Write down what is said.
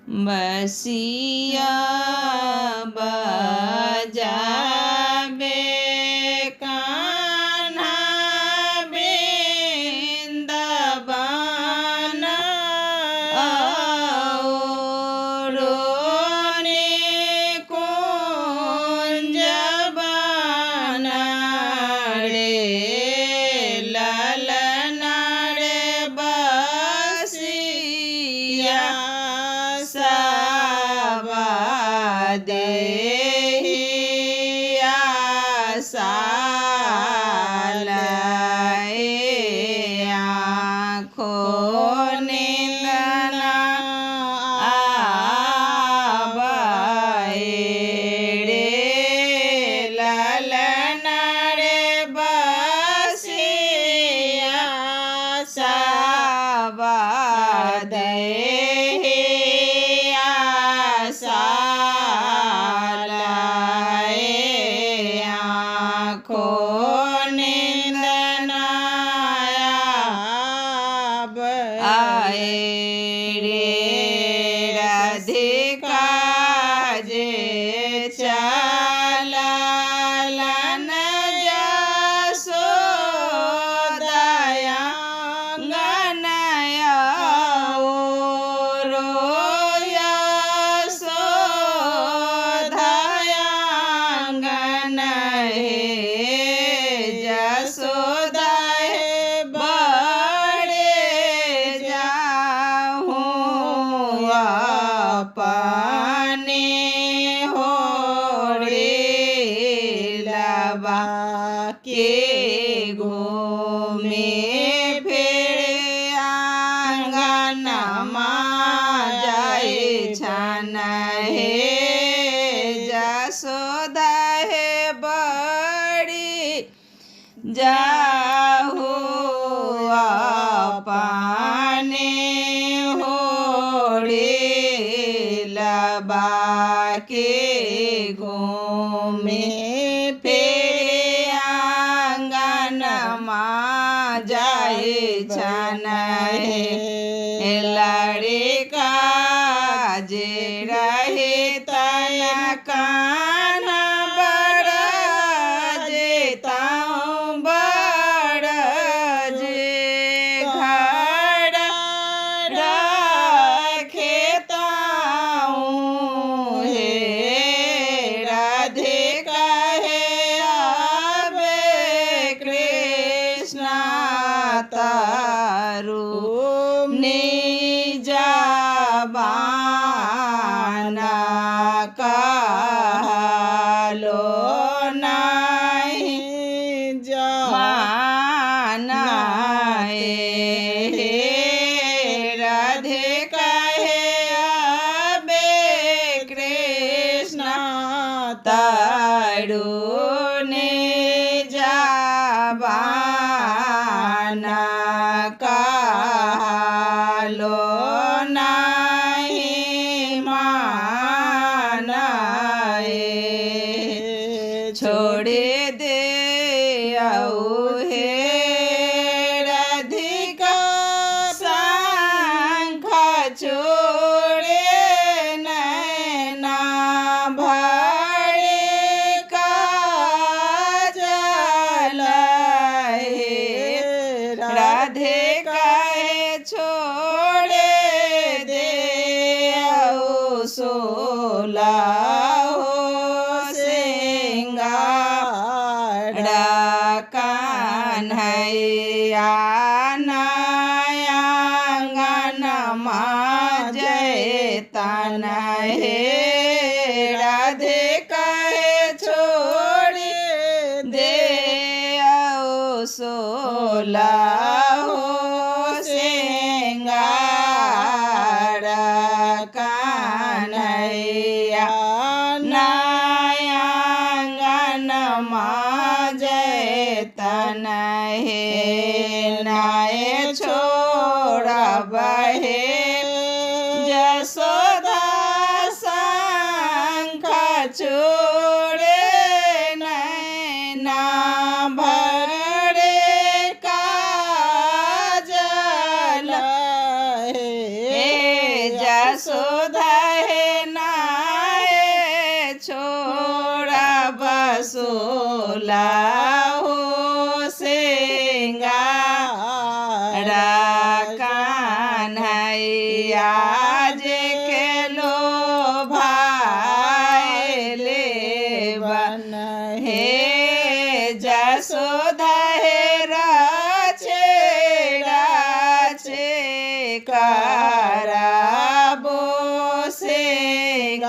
बसिया बजाबे कान्हा वृंदावन रोने कुंज बन रे ललना रे बसिया देहिया सालाए आँखों निंदना आबाए रे ललना रे बसिया साबा देहिया सालाए आँखों निंदना आए रे राधिका जे चलन जसोदया गनया रोया सोधया गन जसोदा बड़े जाहूँ अपने हो रे लबा के घूमे फिर आंगन जाए छन हे जसोदा है बड़ी जाहू अपने हो रे लबा के घूमे फिर आंगन जाए छन हे लड़का जे रहे तन कान्हा बड़ा जेताऊँ बड़ा जे घर रखेताऊँ हे राधिका हे आवे कृष्ण तारू निजाबाना कहलो नहीं जाना हे राधिका हे आवे कृष्ण तारू निजाबाना कहलो नहीं मानाए छोड़े दे आओ हे राधिका शंख छोड़े नैना भरे काजल हे राधिका छोड़े दे आओ सोला हो सिंगार कान्हैया नयंगन जय तन हे राधिका छोड़े दे आओ सोला हो सिंगार कान्हैया नयंगन जय तन हे नाय छोड़ब हे जसोदा शंख छोड़े नैना भरे काजल हे जसोदा लाहो सिंगार कन्हैया जे के लो भाईले बन हे जसोदा कराबो सिंगार